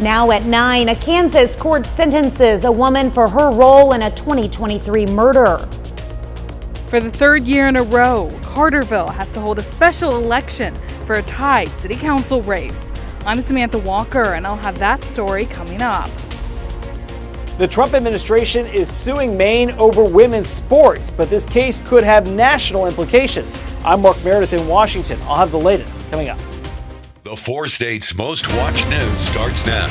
Now at 9, a Kansas court sentences a woman for her role in a 2023 murder. For the third year in a row, Carterville has to hold a special election for a tied city council race. I'm Samantha Walker, and I'll have that story coming up. The Trump administration is suing Maine over women's sports, but this case could have national implications. I'm Mark Meredith in Washington. I'll have the latest coming up. The 4 states' most watched news starts now.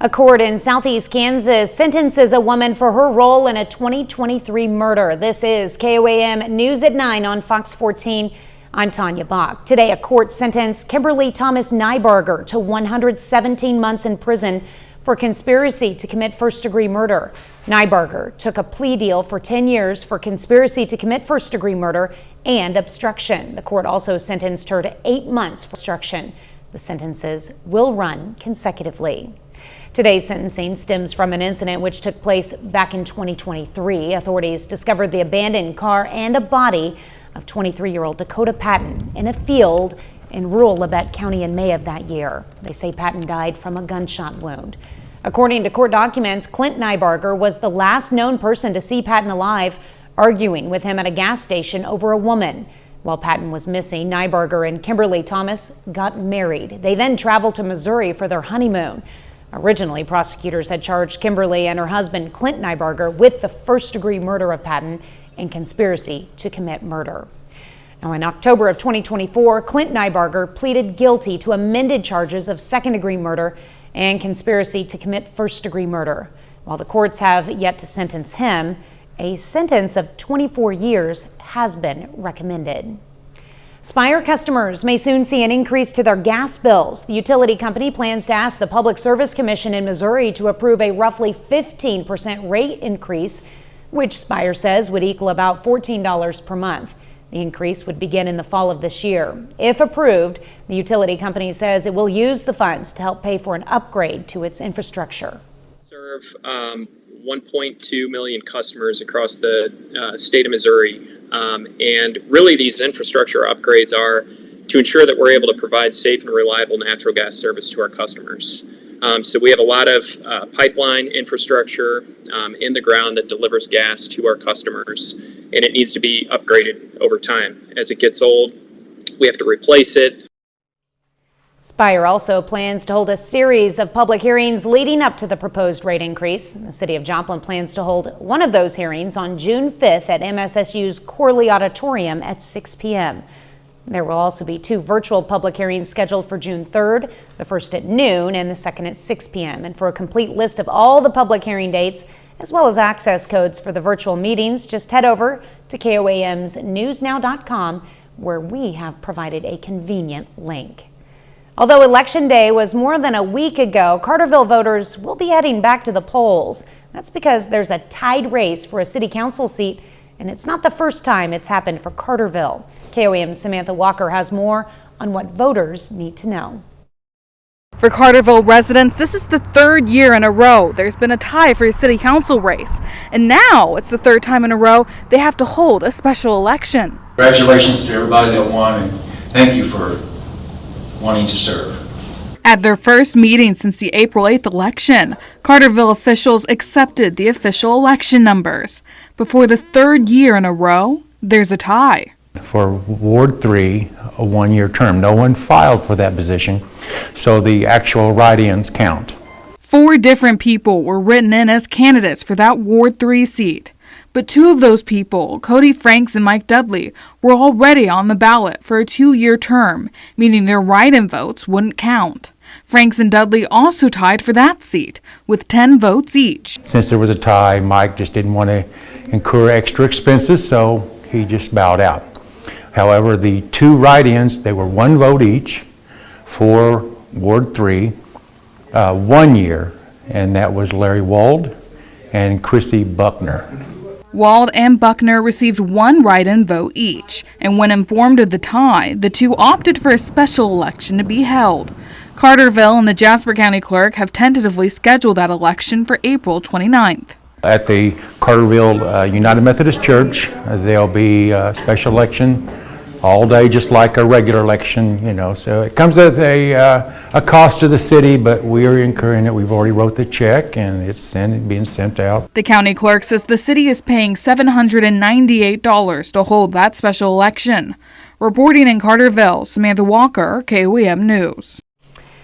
A court in southeast Kansas sentences a woman for her role in a 2023 murder. This is KOAM News at 9 on Fox 14. I'm Tanya Bach. Today, a court sentenced Kimberly Thomas Nybarger to 117 months in prison for conspiracy to commit first-degree murder. Nybarger took a plea deal for 10 years for conspiracy to commit first-degree murder and obstruction. The court also sentenced her to 8 months for obstruction. The sentences will run consecutively. Today's sentencing stems from an incident which took place back in 2023. Authorities discovered the abandoned car and a body of 23-year-old Dakota Patton in a field in rural Labette County in May of that year. They say Patton died from a gunshot wound. According to court documents, Clint Nybarger was the last known person to see Patton alive, arguing with him at a gas station over a woman. While Patton was missing, Nybarger and Kimberly Thomas got married. They then traveled to Missouri for their honeymoon. Originally, prosecutors had charged Kimberly and her husband, Clint Nybarger, with the first-degree murder of Patton and conspiracy to commit murder. Now, in October of 2024, Clint Nybarger pleaded guilty to amended charges of second-degree murder and conspiracy to commit first-degree murder. While the courts have yet to sentence him, a sentence of 24 years has been recommended. Spire customers may soon see an increase to their gas bills. The utility company plans to ask the Public Service Commission in Missouri to approve a roughly 15% rate increase, which Spire says would equal about $14 per month. The increase would begin in the fall of this year. If approved, the utility company says it will use the funds to help pay for an upgrade to its infrastructure. Serve 1.2 million customers across the state of Missouri. And really these infrastructure upgrades are to ensure that we're able to provide safe and reliable natural gas service to our customers. So we have a lot of pipeline infrastructure in the ground that delivers gas to our customers, and it needs to be upgraded over time. As it gets old, we have to replace it. Spire also plans to hold a series of public hearings leading up to the proposed rate increase. The city of Joplin plans to hold one of those hearings on June 5th at MSSU's Corley Auditorium at 6 p.m. There will also be 2 virtual public hearings scheduled for June 3rd, the first at noon and the second at 6 p.m. And for a complete list of all the public hearing dates, as well as access codes for the virtual meetings, just head over to KOAM's newsnow.com, where we have provided a convenient link. Although Election Day was more than a week ago, Carterville voters will be heading back to the polls. That's because there's a tied race for a city council seat, and it's not the first time it's happened for Carterville. KOAM's Samantha Walker has more on what voters need to know. For Carterville residents, this is the third year in a row there's been a tie for a city council race. And now it's the third time in a row they have to hold a special election. Congratulations to everybody that won, and thank you for wanting to serve. At their first meeting since the April 8th election, Carterville officials accepted the official election numbers. But for the third year in a row, there's a tie. For Ward 3, a 1-year term. No one filed for that position, so the actual write-ins count. 4 different people were written in as candidates for that Ward 3 seat. But 2 of those people, Cody Franks and Mike Dudley, were already on the ballot for a 2-year term, meaning their write-in votes wouldn't count. Franks and Dudley also tied for that seat, with 10 votes each. Since there was a tie, Mike just didn't want to incur extra expenses, so he just bowed out. However, the 2 write-ins, they were 1 vote each for Ward 3, 1 year, and that was Larry Wald and Chrissy Buckner. Wald and Buckner received 1 write-in vote each, and when informed of the tie, the 2 opted for a special election to be held. Carterville and the Jasper County Clerk have tentatively scheduled that election for April 29th. At the Carterville United Methodist Church, there'll be a special election all day, just like a regular election, So it comes at a cost to the city, but we are incurring it. We've already wrote the check, and it's being sent out. The county clerk says the city is paying $798 to hold that special election. Reporting in Carterville, Samantha Walker, KOAM News.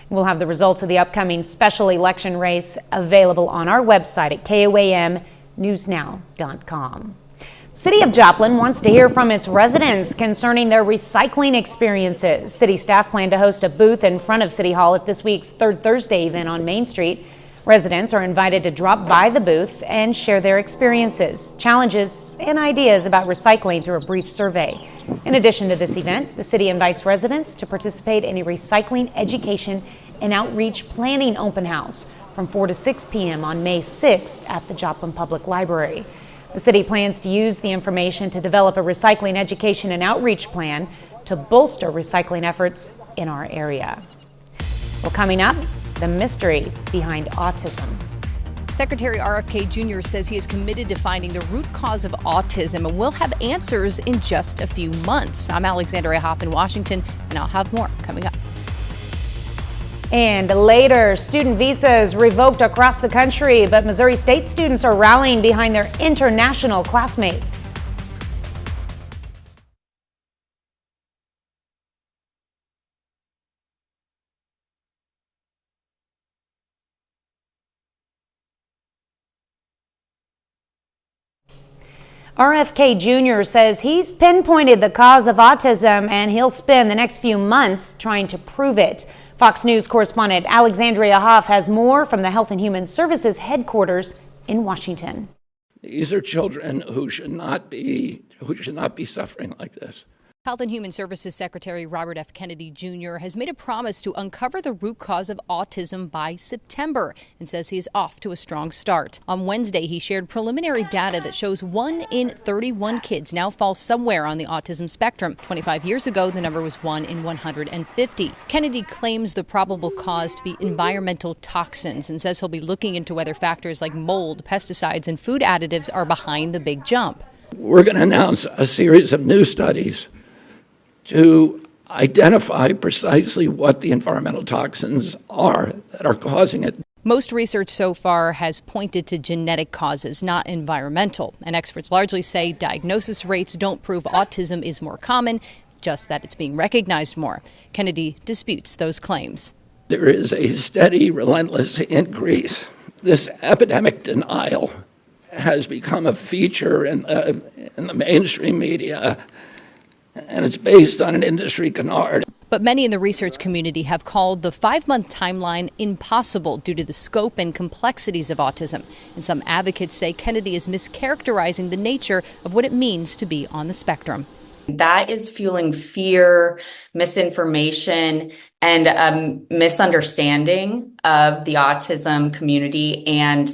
We'll have the results of the upcoming special election race available on our website at KOAMnewsnow.com. City of Joplin wants to hear from its residents concerning their recycling experiences. City staff plan to host a booth in front of City Hall at this week's Third Thursday event on Main Street. Residents are invited to drop by the booth and share their experiences, challenges, and ideas about recycling through a brief survey. In addition to this event, the city invites residents to participate in a recycling education and outreach planning open house from 4 to 6 p.m. on May 6th at the Joplin Public Library. The city plans to use the information to develop a recycling education and outreach plan to bolster recycling efforts in our area. Well, coming up, the mystery behind autism. Secretary RFK Jr. says he is committed to finding the root cause of autism and will have answers in just a few months. I'm Alexandria Hoff in Washington, and I'll have more coming up. And later, student visas revoked across the country, but Missouri State students are rallying behind their international classmates. RFK Jr. says he's pinpointed the cause of autism and he'll spend the next few months trying to prove it. Fox News correspondent Alexandria Hoff has more from the Health and Human Services headquarters in Washington. These are children who should not be suffering like this. Health and Human Services Secretary Robert F. Kennedy Jr. has made a promise to uncover the root cause of autism by September and says he is off to a strong start. On Wednesday, he shared preliminary data that shows 1 in 31 kids now fall somewhere on the autism spectrum. 25 years ago, the number was 1 in 150. Kennedy claims the probable cause to be environmental toxins and says he'll be looking into whether factors like mold, pesticides, and food additives are behind the big jump. We're going to announce a series of new studies to identify precisely what the environmental toxins are that are causing it. Most research so far has pointed to genetic causes, not environmental. And experts largely say diagnosis rates don't prove autism is more common, just that it's being recognized more. Kennedy disputes those claims. There is a steady, relentless increase. This epidemic denial has become a feature in the mainstream media, and it's based on an industry canard. But many in the research community have called the 5-month timeline impossible due to the scope and complexities of autism. And some advocates say Kennedy is mischaracterizing the nature of what it means to be on the spectrum. That is fueling fear, misinformation, and a misunderstanding of the autism community and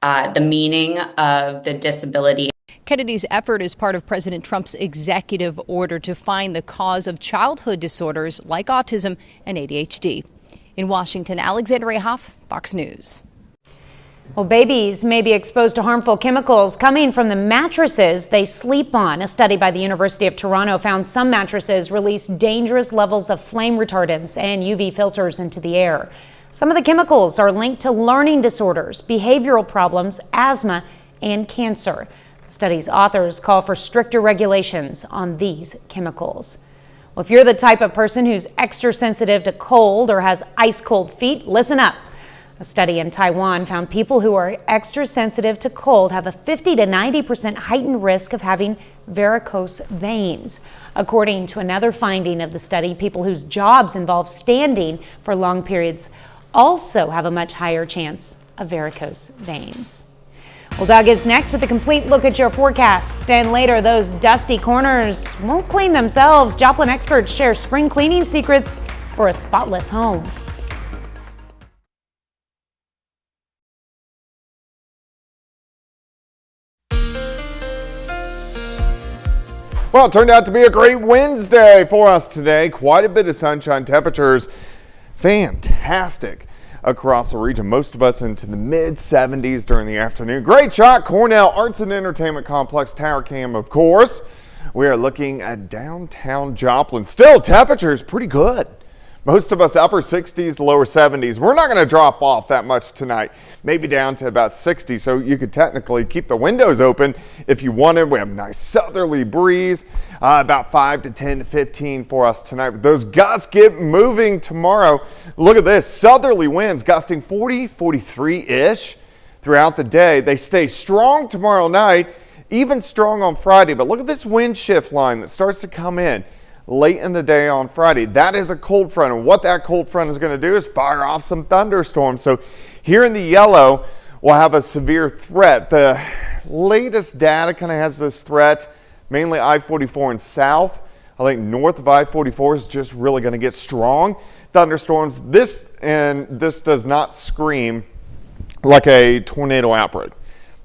the meaning of the disability. Kennedy's effort is part of President Trump's executive order to find the cause of childhood disorders like autism and ADHD. In Washington, Alexandria Hoff, Fox News. Well, babies may be exposed to harmful chemicals coming from the mattresses they sleep on. A study by the University of Toronto found some mattresses release dangerous levels of flame retardants and UV filters into the air. Some of the chemicals are linked to learning disorders, behavioral problems, asthma, and cancer. The study's authors call for stricter regulations on these chemicals. Well, if you're the type of person who's extra sensitive to cold or has ice cold feet, listen up. A study in Taiwan found people who are extra sensitive to cold have a 50 to 90% heightened risk of having varicose veins. According to another finding of the study, people whose jobs involve standing for long periods also have a much higher chance of varicose veins. Well, Doug is next with a complete look at your forecast. And later, those dusty corners won't clean themselves. Joplin experts share spring cleaning secrets for a spotless home. Well, it turned out to be a great Wednesday for us today. Quite a bit of sunshine, temperatures fantastic across the region. Most of us into the mid-70s during the afternoon. Great shot, Cornell Arts and Entertainment Complex Tower Cam, of course. We are looking at downtown Joplin. Still, temperatures pretty good. Most of us upper 60s, lower 70s. We're not going to drop off that much tonight, maybe down to about 60. So you could technically keep the windows open if you wanted. We have a nice southerly breeze, about 5 to 10 to 15 for us tonight. But those gusts get moving tomorrow. Look at this, southerly winds gusting 40, 43-ish throughout the day. They stay strong tomorrow night, even strong on Friday. But look at this wind shift line that starts to come in late in the day on Friday. That is a cold front, and what that cold front is going to do is fire off some thunderstorms. So here in the yellow, we'll have a severe threat. The latest data kind of has this threat, mainly I-44 and south. I think north of I-44 is just really going to get strong thunderstorms. This does not scream like a tornado outbreak.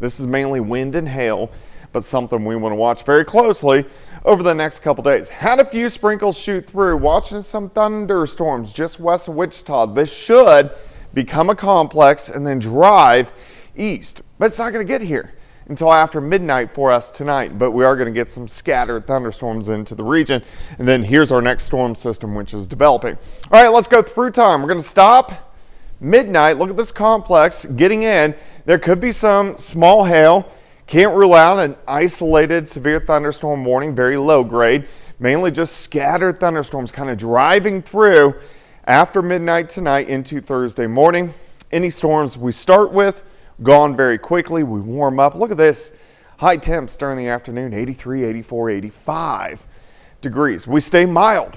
This is mainly wind and hail, but something we want to watch very closely over the next couple days. Had a few sprinkles shoot through, watching some thunderstorms just west of Wichita. This should become a complex and then drive east, but it's not going to get here until after midnight for us tonight. But we are going to get some scattered thunderstorms into the region. And then here's our next storm system, which is developing. All right, let's go through time. We're going to stop midnight. Look at this complex getting in. There could be some small hail. Can't rule out an isolated severe thunderstorm warning, very low grade, mainly just scattered thunderstorms kind of driving through after midnight tonight into Thursday morning. Any storms we start with, gone very quickly. We warm up. Look at this. High temps during the afternoon, 83, 84, 85 degrees. We stay mild.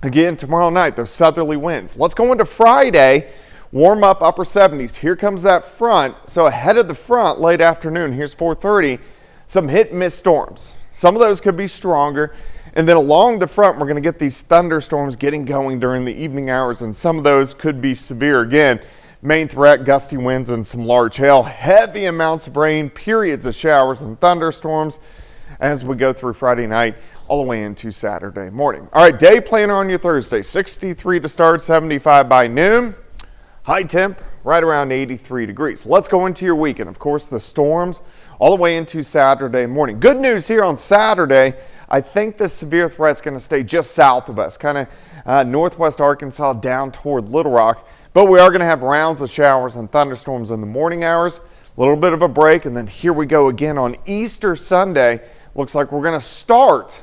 Again, tomorrow night, those southerly winds. Let's go into Friday. Warm up upper 70s. Here comes that front. So ahead of the front, late afternoon, here's 4:30, some hit and miss storms. Some of those could be stronger. And then along the front, we're going to get these thunderstorms getting going during the evening hours, and some of those could be severe. Again, main threat, gusty winds and some large hail, heavy amounts of rain, periods of showers and thunderstorms as we go through Friday night all the way into Saturday morning. All right, day planner on your Thursday, 63 to start, 75 by noon. High temp right around 83 degrees. Let's go into your weekend. Of course, the storms all the way into Saturday morning. Good news here on Saturday. I think the severe threat's going to stay just south of us, kind of northwest Arkansas down toward Little Rock. But we are going to have rounds of showers and thunderstorms in the morning hours. A little bit of a break, and then here we go again on Easter Sunday. Looks like we're going to start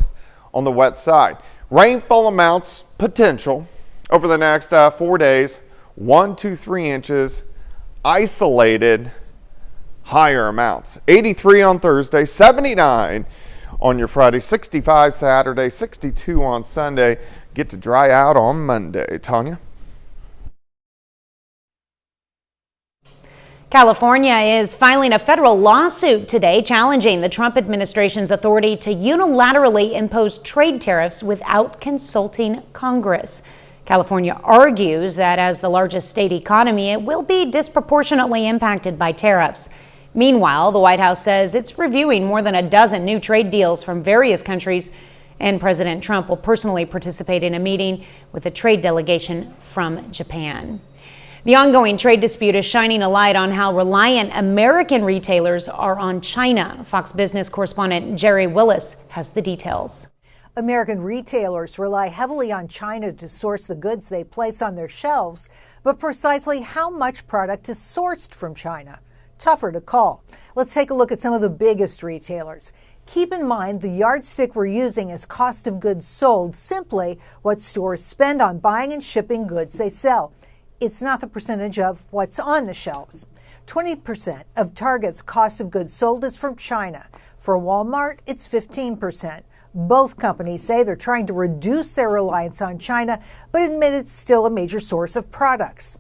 on the wet side. Rainfall amounts potential over the next 4 days. 1 to 3 inches, isolated, higher amounts. 83 on Thursday, 79 on your Friday, 65 Saturday, 62 on Sunday. Get to dry out on Monday. Tanya? California is filing a federal lawsuit today challenging the Trump administration's authority to unilaterally impose trade tariffs without consulting Congress. California argues that as the largest state economy, it will be disproportionately impacted by tariffs. Meanwhile, the White House says it's reviewing more than a dozen new trade deals from various countries, and President Trump will personally participate in a meeting with a trade delegation from Japan. The ongoing trade dispute is shining a light on how reliant American retailers are on China. Fox Business correspondent Jerry Willis has the details. American retailers rely heavily on China to source the goods they place on their shelves, but precisely how much product is sourced from China? Tougher to call. Let's take a look at some of the biggest retailers. Keep in mind the yardstick we're using is cost of goods sold, simply what stores spend on buying and shipping goods they sell. It's not the percentage of what's on the shelves. 20% of Target's cost of goods sold is from China. For Walmart, it's 15%. Both companies say they're trying to reduce their reliance on China, but admit it's still a major source of products.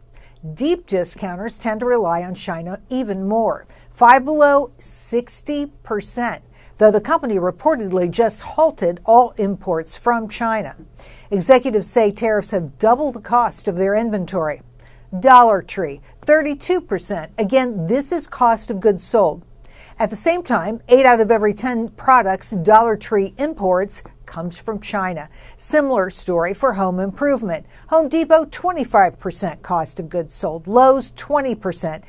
Deep discounters tend to rely on China even more, Five Below 60%, though the company reportedly just halted all imports from China. Executives say tariffs have doubled the cost of their inventory. Dollar Tree, 32%. Again, this is cost of goods sold. At the same time, 8 out of every 10 products Dollar Tree imports comes from China. Similar story for home improvement. Home Depot, 25% cost of goods sold. Lowe's, 20%.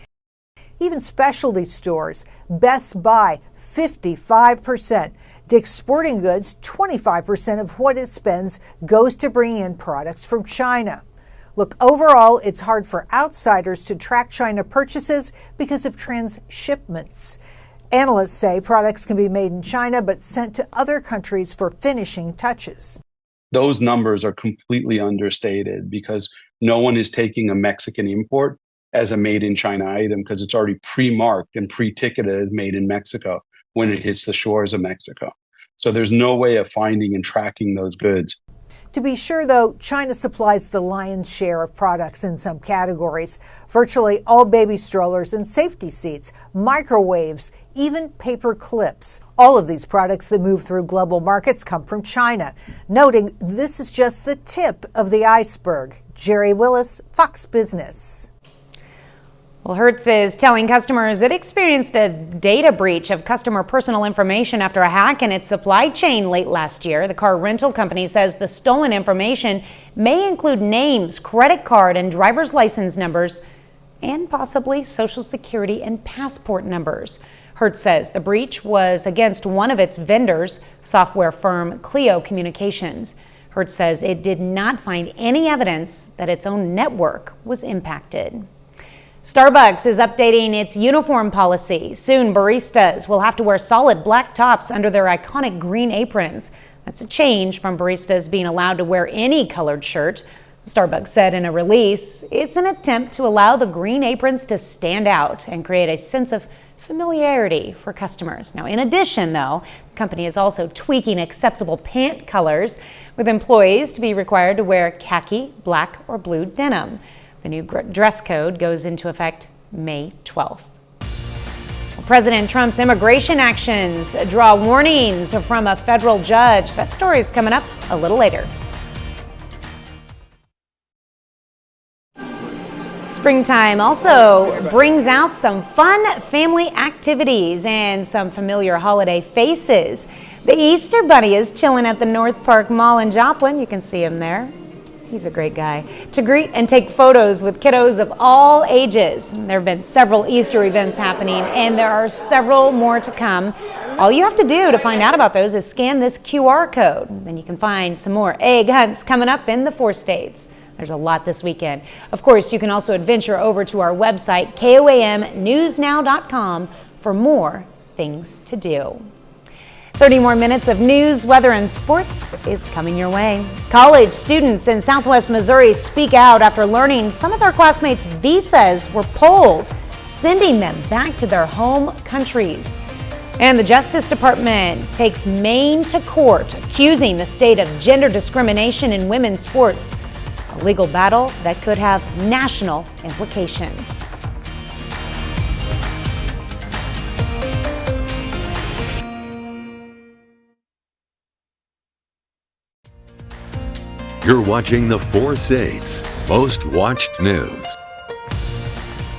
Even specialty stores, Best Buy, 55%. Dick's Sporting Goods, 25% of what it spends goes to bring in products from China. Look, overall, it's hard for outsiders to track China purchases because of transshipments. Analysts say products can be made in China but sent to other countries for finishing touches. Those numbers are completely understated because no one is taking a Mexican import as a made in China item because it's already pre-marked and pre-ticketed as made in Mexico when it hits the shores of Mexico. So there's no way of finding and tracking those goods. To be sure, though, China supplies the lion's share of products in some categories. Virtually all baby strollers and safety seats, microwaves, even paper clips. All of these products that move through global markets come from China. Noting this is just the tip of the iceberg. Jerry Willis, Fox Business. Well, Hertz is telling customers it experienced a data breach of customer personal information after a hack in its supply chain late last year. The car rental company says the stolen information may include names, credit card and driver's license numbers, and possibly social security and passport numbers. Hertz says the breach was against one of its vendors, software firm Clio Communications. Hertz says it did not find any evidence that its own network was impacted. Starbucks is updating its uniform policy. Soon, baristas will have to wear solid black tops under their iconic green aprons. That's a change from baristas being allowed to wear any colored shirt. Starbucks said in a release, it's an attempt to allow the green aprons to stand out and create a sense of familiarity for customers. Now, in addition, though, the company is also tweaking acceptable pant colors, with employees to be required to wear khaki, black, or blue denim. The new dress code goes into effect May 12th. President Trump's immigration actions draw warnings from a federal judge. That story is coming up a little later. Springtime also brings out some fun family activities and some familiar holiday faces. The Easter Bunny is chilling at the North Park Mall in Joplin. You can see him there. He's a great guy. To greet and take photos with kiddos of all ages. There have been several Easter events happening, and there are several more to come. All you have to do to find out about those is scan this QR code. Then you can find some more egg hunts coming up in the 4 states. There's a lot this weekend. Of course, you can also adventure over to our website, KOAMnewsnow.com, for more things to do. 30 more minutes of news, weather, and sports is coming your way. College students in Southwest Missouri speak out after learning some of their classmates' visas were pulled, sending them back to their home countries. And the Justice Department takes Maine to court, accusing the state of gender discrimination in women's sports, a legal battle that could have national implications. You're watching the 4 States Most Watched News.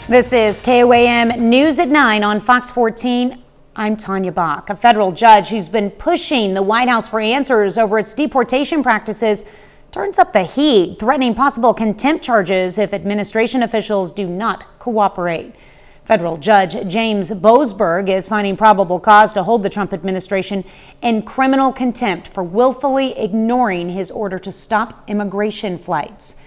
This is KOAM News at 9 on Fox 14. I'm Tanya Bach. A federal judge who's been pushing the White House for answers over its deportation practices turns up the heat, threatening possible contempt charges if administration officials do not cooperate. Federal Judge James Boasberg is finding probable cause to hold the Trump administration in criminal contempt for willfully ignoring his order to stop deportation flights.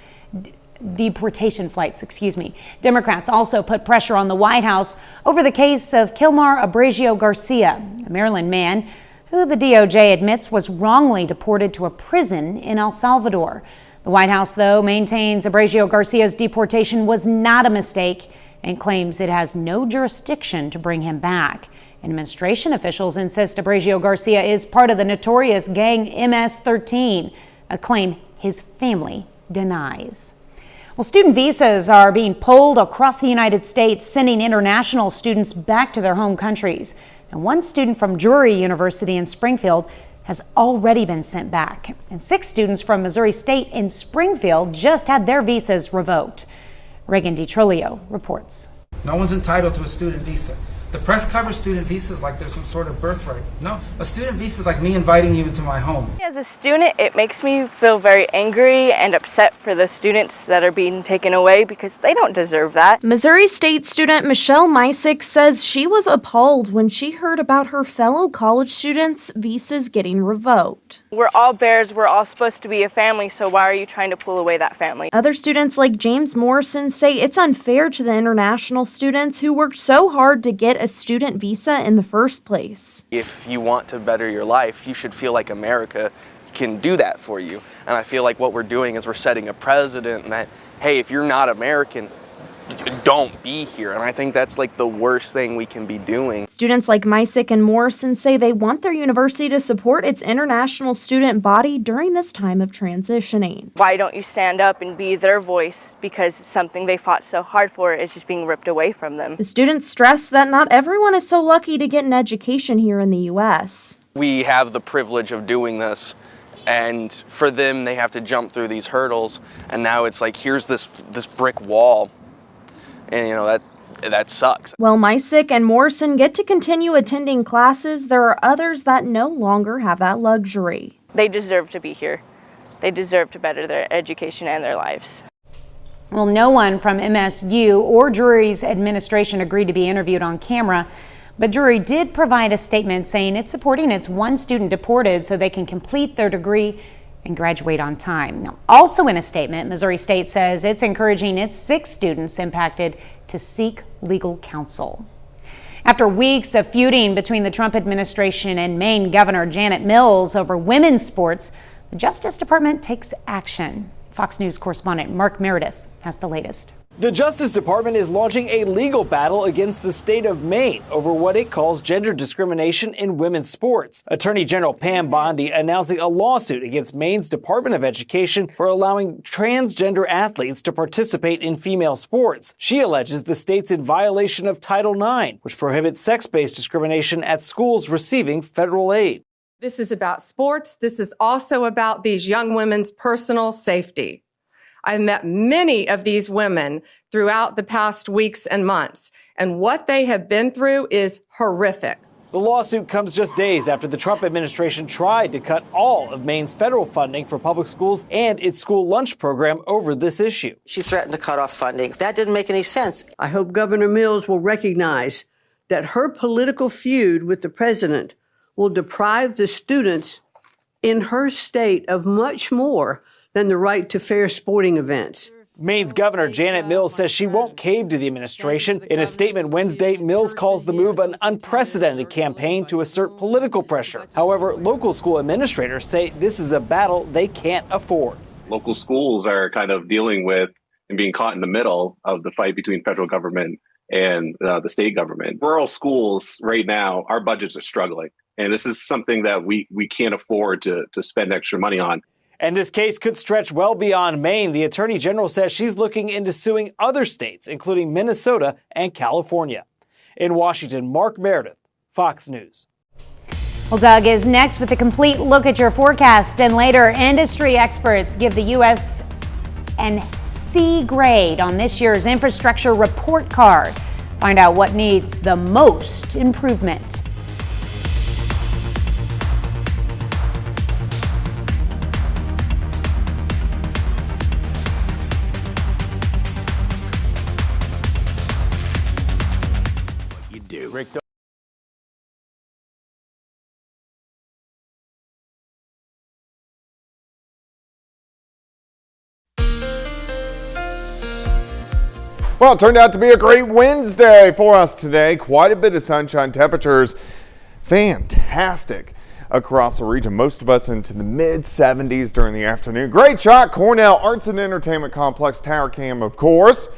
Democrats also put pressure on the White House over the case of Kilmar Abrego Garcia, a Maryland man who the DOJ admits was wrongly deported to a prison in El Salvador. The White House, though, maintains Abrego Garcia's deportation was not a mistake and claims it has no jurisdiction to bring him back. Administration officials insist Abrego Garcia is part of the notorious gang MS-13, a claim his family denies. Well, student visas are being pulled across the United States, sending international students back to their home countries. And one student from Drury University in Springfield has already been sent back. And 6 students from Missouri State in Springfield just had their visas revoked. Reagan DiTrolio reports. No one's entitled to a student visa. The press covers student visas like there's some sort of birthright. No, a student visa is like me inviting you into my home. As a student, it makes me feel very angry and upset for the students that are being taken away because they don't deserve that. Missouri State student Michelle Mysick says she was appalled when she heard about her fellow college students' visas getting revoked. We're all Bears, we're all supposed to be a family, so why are you trying to pull away that family? Other students like James Morrison say it's unfair to the international students who worked so hard to get a student visa in the first place. If you want to better your life, you should feel like America can do that for you. And I feel like what we're doing is we're setting a precedent that, hey, if you're not American, don't be here. And I think that's like the worst thing we can be doing. Students like Mysick and Morrison say they want their university to support its international student body during this time of transitioning. Why don't you stand up and be their voice, because something they fought so hard for is just being ripped away from them. The students stress that not everyone is so lucky to get an education here in the U.S. We have the privilege of doing this, and for them, they have to jump through these hurdles, and now it's like, here's this brick wall. And, you know, that sucks. While Mysick and Morrison get to continue attending classes, there are others that no longer have that luxury. They deserve to be here. They deserve to better their education and their lives. Well, no one from MSU or Drury's administration agreed to be interviewed on camera, but Drury did provide a statement saying it's supporting its one student deported so they can complete their degree and graduate on time. Now, also in a statement, Missouri State says it's encouraging its 6 students impacted to seek legal counsel. After weeks of feuding between the Trump administration and Maine Governor Janet Mills over women's sports, the Justice Department takes action. Fox News correspondent Mark Meredith has the latest. The Justice Department is launching a legal battle against the state of Maine over what it calls gender discrimination in women's sports. Attorney General Pam Bondi announcing a lawsuit against Maine's Department of Education for allowing transgender athletes to participate in female sports. She alleges the state's in violation of Title IX, which prohibits sex-based discrimination at schools receiving federal aid. This is about sports. This is also about these young women's personal safety. I've met many of these women throughout the past weeks and months, and what they have been through is horrific. The lawsuit comes just days after the Trump administration tried to cut all of Maine's federal funding for public schools and its school lunch program over this issue. She threatened to cut off funding. That didn't make any sense. I hope Governor Mills will recognize that her political feud with the president will deprive the students in her state of much more than the right to fair sporting events. Maine's Governor Janet Mills says she won't cave to the administration. In a statement Wednesday, Mills calls the move an unprecedented campaign to assert political pressure. However, local school administrators say this is a battle they can't afford. Local schools are kind of dealing with and being caught in the middle of the fight between federal government and the state government. Rural schools right now, our budgets are struggling. And this is something that we can't afford to spend extra money on. And this case could stretch well beyond Maine. The Attorney General says she's looking into suing other states, including Minnesota and California. In Washington, Mark Meredith, Fox News. Well, Doug is next with a complete look at your forecast. And later, industry experts give the U.S. an C grade on this year's infrastructure report card. Find out what needs the most improvement. Rick. Well, it turned out to be a great Wednesday for us today. Quite a bit of sunshine. Temperatures fantastic across the region. Most of us into the mid-70s during the afternoon. Great shot. Cornell Arts and Entertainment Complex Tower Cam, of course.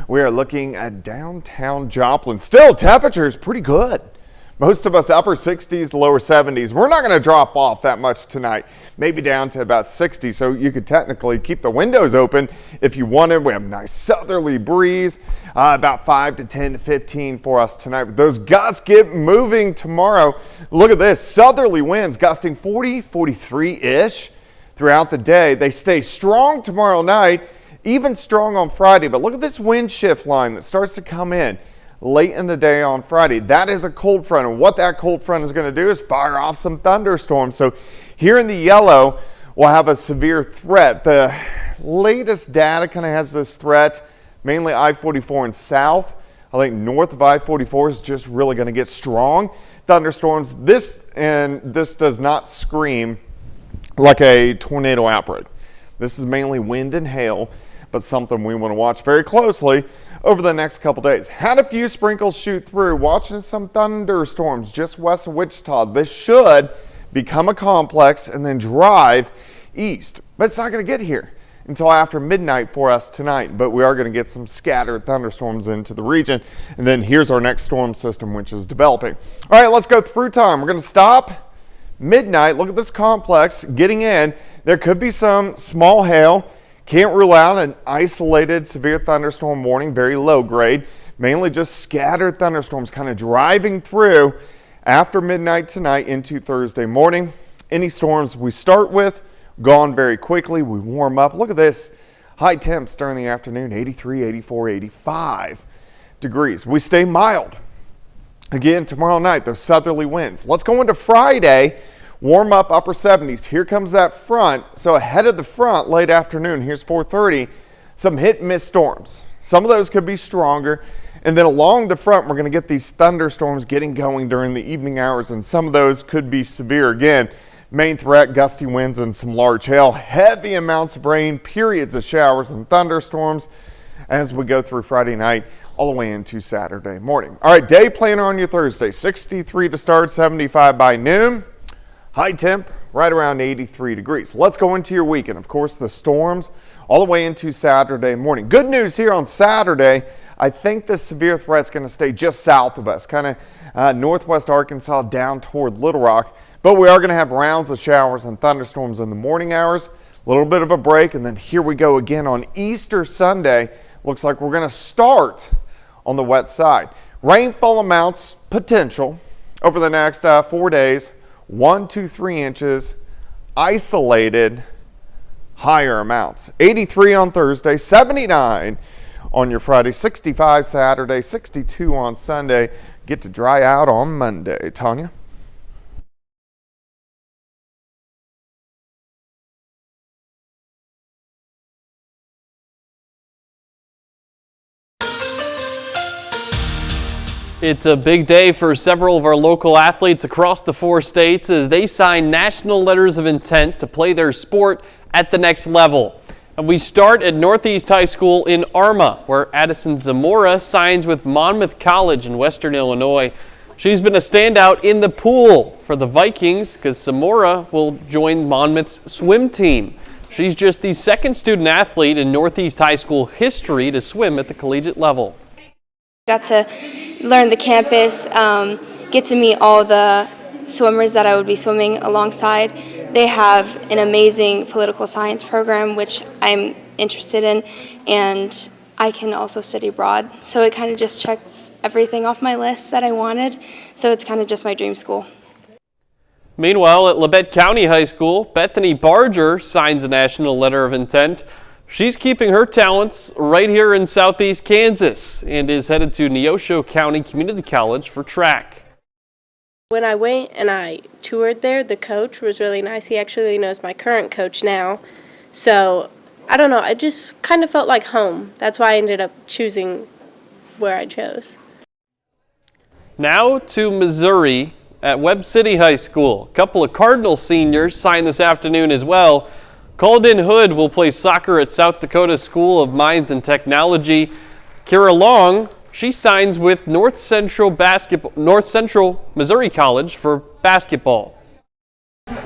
We are looking at downtown Joplin. Still, temperatures pretty good. Most of us upper 60s, lower 70s. We're not going to drop off that much tonight. Maybe down to about 60, so you could technically keep the windows open if you wanted. We have a nice southerly breeze, about 5 to 10 to 15 for us tonight. But those gusts get moving tomorrow. Look at this, southerly winds gusting 40, 43-ish throughout the day. They stay strong tomorrow night, even strong on Friday. But look at this wind shift line that starts to come in. late in the day on Friday. That is a cold front, and what that cold front is going to do is fire off some thunderstorms. So here in the yellow, we'll have a severe threat. The latest data kind of has this threat, mainly I-44 and south. I think north of I-44 is just really going to get strong thunderstorms. This does not scream like a tornado outbreak. This is mainly wind and hail, but something we want to watch very closely over the next couple days. Had a few sprinkles shoot through, watching some thunderstorms just west of Wichita. This should become a complex and then drive east, but it's not going to get here until after midnight for us tonight, but we are going to get some scattered thunderstorms into the region. And then here's our next storm system, which is developing. All right, let's go through time. We're going to stop midnight. Look at this complex getting in. There could be some small hail. Can't rule out an isolated severe thunderstorm warning, very low grade. Mainly just scattered thunderstorms kind of driving through after midnight tonight into Thursday morning. Any storms we start with gone very quickly. We warm up. Look at this. High temps during the afternoon, 83, 84, 85 degrees. We stay mild. Again, tomorrow night, those southerly winds. Let's go into Friday. Warm up, upper 70s. Here comes that front. So ahead of the front, late afternoon, here's 4:30, some hit and miss storms. Some of those could be stronger. And then along the front, we're going to get these thunderstorms getting going during the evening hours, and some of those could be severe. Again, main threat, gusty winds and some large hail, heavy amounts of rain, periods of showers and thunderstorms as we go through Friday night all the way into Saturday morning. All right, day planner on your Thursday, 63 to start, 75 by noon. High temp right around 83 degrees. Let's go into your weekend. Of course, the storms all the way into Saturday morning. Good news here on Saturday. I think the severe threat's going to stay just south of us, kind of northwest Arkansas down toward Little Rock. But we are going to have rounds of showers and thunderstorms in the morning hours, a little bit of a break, and then here we go again on Easter Sunday. Looks like we're going to start on the wet side. Rainfall amounts potential over the next 4 days, 1 to 3 inches, isolated higher amounts. 83 on Thursday, 79 on your Friday, 65 Saturday, 62 on Sunday. Get to dry out on Monday. Tanya? It's a big day for several of our local athletes across the 4 states as they sign national letters of intent to play their sport at the next level. And we start at Northeast High School in Arma, where Addison Zamora signs with Monmouth College in Western Illinois. She's been a standout in the pool for the Vikings because Zamora will join Monmouth's swim team. She's just the second student athlete in Northeast High School history to swim at the collegiate level. Got to learn the campus, get to meet all the swimmers that I would be swimming alongside. They have an amazing political science program, which I'm interested in, and I can also study abroad. So it kind of just checks everything off my list that I wanted. So it's kind of just my dream school. Meanwhile, at Labette County High School, Bethany Barger signs a national letter of intent. She's keeping her talents right here in southeast Kansas and is headed to Neosho County Community College for track. When I went and I toured there, the coach was really nice. He actually knows my current coach now. So, I don't know, I just kind of felt like home. That's why I ended up choosing where I chose. Now to Missouri at Webb City High School. A couple of Cardinal seniors signed this afternoon as well. Colden Hood will play soccer at South Dakota School of Mines and Technology. Kara Long, she signs with North Central Missouri College for basketball.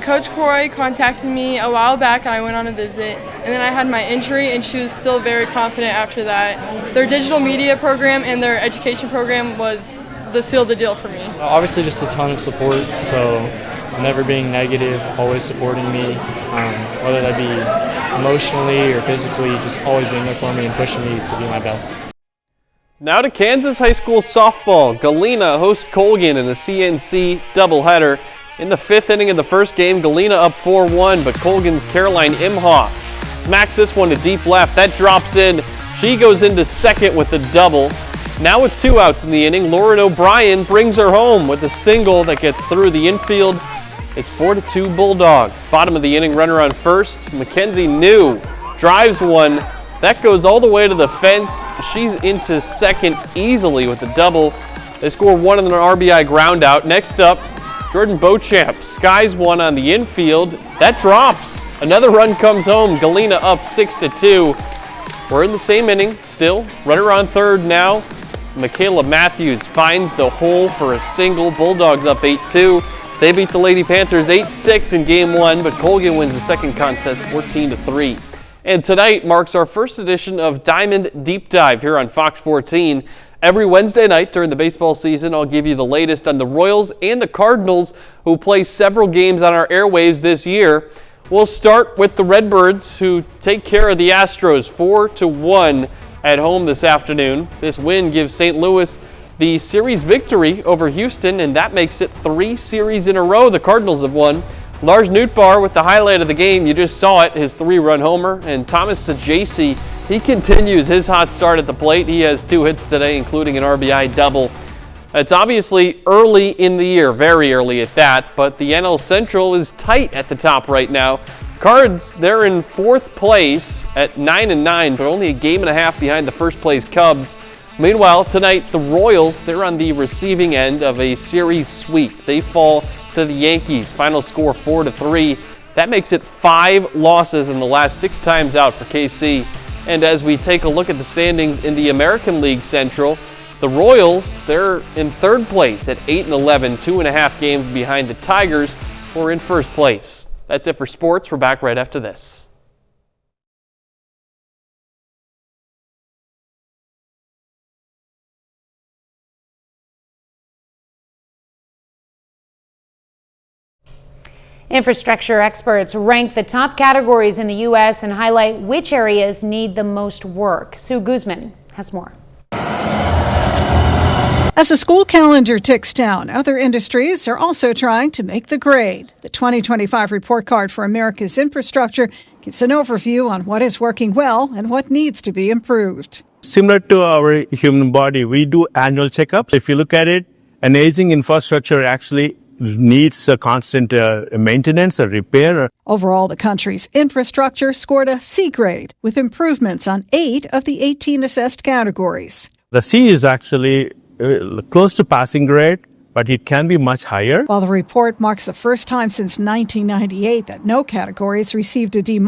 Coach Corey contacted me a while back and I went on a visit, and then I had my injury and she was still very confident after that. Their digital media program and their education program was the seal of the deal for me. Obviously just a ton of support, so never being negative, always supporting me, whether that be emotionally or physically, just always being there for me and pushing me to be my best. Now to Kansas High School softball. Galena hosts Colgan in a CNC doubleheader. In the 5th inning of the first game, Galena up 4-1, but Colgan's Caroline Imhoff smacks this one to deep left. That drops in. She goes into second with a double. Now with 2 outs in the inning, Lauren O'Brien brings her home with a single that gets through the infield. It's 4-2 Bulldogs. Bottom of the inning, runner on first. Mackenzie New drives one. That goes all the way to the fence. She's into second easily with the double. They score one on an RBI ground out. Next up, Jordan Beauchamp skies one on the infield. That drops. Another run comes home. Galena up 6-2. We're in the same inning still. Runner on third now. Michaela Matthews finds the hole for a single. Bulldogs up 8-2. They beat the Lady Panthers 8-6 in game 1, but Colgan wins the second contest 14-3. And tonight marks our first edition of Diamond Deep Dive here on Fox 14. Every Wednesday night during the baseball season, I'll give you the latest on the Royals and the Cardinals, who play several games on our airwaves this year. We'll start with the Redbirds, who take care of the Astros 4-1 at home this afternoon. This win gives St. Louis the series victory over Houston, and that makes it 3 series in a row the Cardinals have won. Lars Nootbaar with the highlight of the game. You just saw it, his 3-run homer. And Thomas Saggese, he continues his hot start at the plate. He has 2 hits today, including an RBI double. It's obviously early in the year, very early at that, but the NL Central is tight at the top right now. Cards, they're in 4th place at 9-9, but only a game and a half behind the first place Cubs. Meanwhile, tonight, the Royals, they're on the receiving end of a series sweep. They fall to the Yankees. Final score 4-3. That makes it 5 losses in the last 6 times out for KC. And as we take a look at the standings in the American League Central, the Royals, they're in 3rd place at 8-11, 2.5 games behind the Tigers, who are in 1st place. That's it for sports. We're back right after this. Infrastructure experts rank the top categories in the U.S. and highlight which areas need the most work. Sue Guzman has more. As the school calendar ticks down, other industries are also trying to make the grade. The 2025 report card for America's infrastructure gives an overview on what is working well and what needs to be improved. Similar to our human body, we do annual checkups. If you look at it, an aging infrastructure actually needs a constant maintenance or repair. Overall, the country's infrastructure scored a C grade with improvements on 8 of the 18 assessed categories. The C is actually close to passing grade, but it can be much higher. While the report marks the first time since 1998 that no categories received a D-,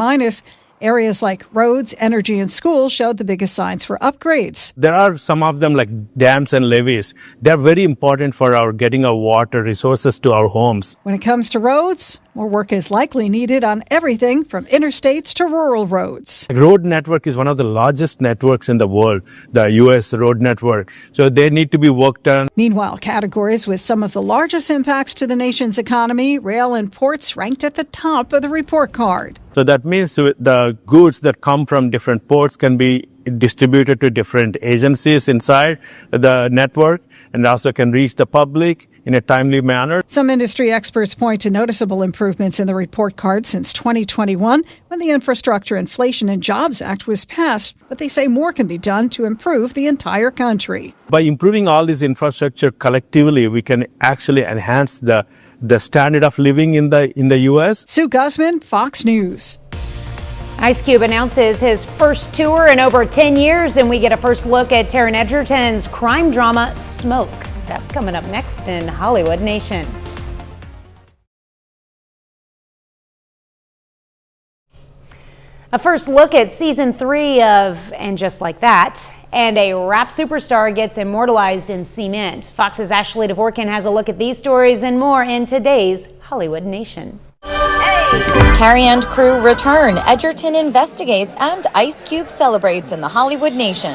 areas like roads, energy, and schools showed the biggest signs for upgrades. There are some of them like dams and levees. They're very important for our getting our water resources to our homes. When it comes to roads, more work is likely needed on everything from interstates to rural roads. The road network is one of the largest networks in the world, the U.S. road network. So they need to be worked on. Meanwhile, categories with some of the largest impacts to the nation's economy, rail and ports, ranked at the top of the report card. So that means the goods that come from different ports can be distributed to different agencies inside the network and also can reach the public in a timely manner. Some industry experts point to noticeable improvements in the report card since 2021 when the Infrastructure, Inflation and Jobs Act was passed, but they say more can be done to improve the entire country. By improving all this infrastructure collectively, we can actually enhance the standard of living in the U.S. Sue Guzman, Fox News. Ice Cube announces his first tour in over 10 years, and we get a first look at Taron Egerton's crime drama, Smoke. That's coming up next in Hollywood Nation. A first look at season 3 of And Just Like That. And a rap superstar gets immortalized in cement. Fox's Ashley Dvorkin has a look at these stories and more in today's Hollywood Nation. Carrie and crew return. Egerton investigates and Ice Cube celebrates in the Hollywood Nation.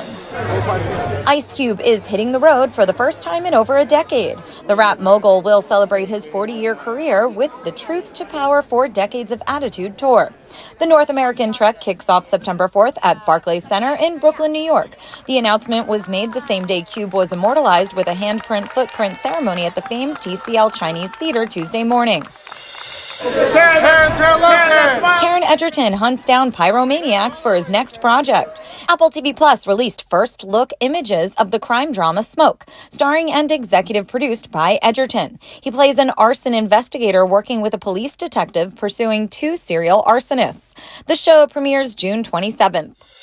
Ice Cube is hitting the road for the first time in over a decade. The rap mogul will celebrate his 40-year career with the Truth to Power 4 Decades of Attitude tour. The North American trek kicks off September 4th at Barclays Center in Brooklyn, New York. The announcement was made the same day Cube was immortalized with a handprint footprint ceremony at the famed TCL Chinese Theater Tuesday morning. Taron Egerton hunts down pyromaniacs for his next project. Apple TV Plus released first look images of the crime drama Smoke, starring and executive produced by Egerton. He plays an arson investigator working with a police detective pursuing 2 serial arsonists. The show premieres June 27th.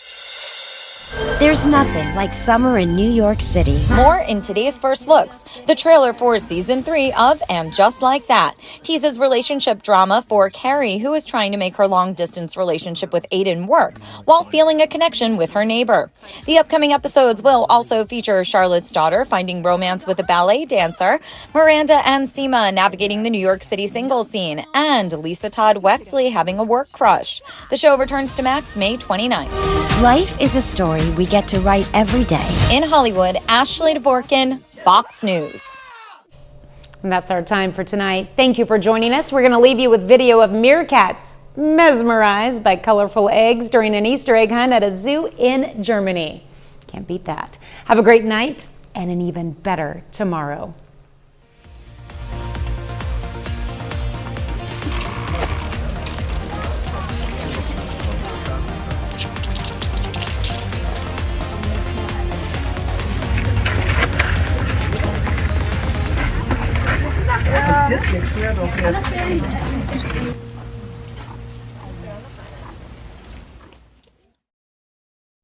There's nothing like summer in New York City. More in today's First Looks. The trailer for Season 3 of And Just Like That teases relationship drama for Carrie, who is trying to make her long-distance relationship with Aiden work while feeling a connection with her neighbor. The upcoming episodes will also feature Charlotte's daughter finding romance with a ballet dancer, Miranda and Seema navigating the New York City singles scene, and Lisa Todd Wexley having a work crush. The show returns to Max May 29th. Life is a story we get to write every day. In Hollywood, Ashley Dvorkin, Fox News. And that's our time for tonight. Thank you for joining us. We're going to leave you with video of meerkats mesmerized by colorful eggs during an Easter egg hunt at a zoo in Germany. Can't beat that. Have a great night and an even better tomorrow. Jetzt, ja doch, jetzt.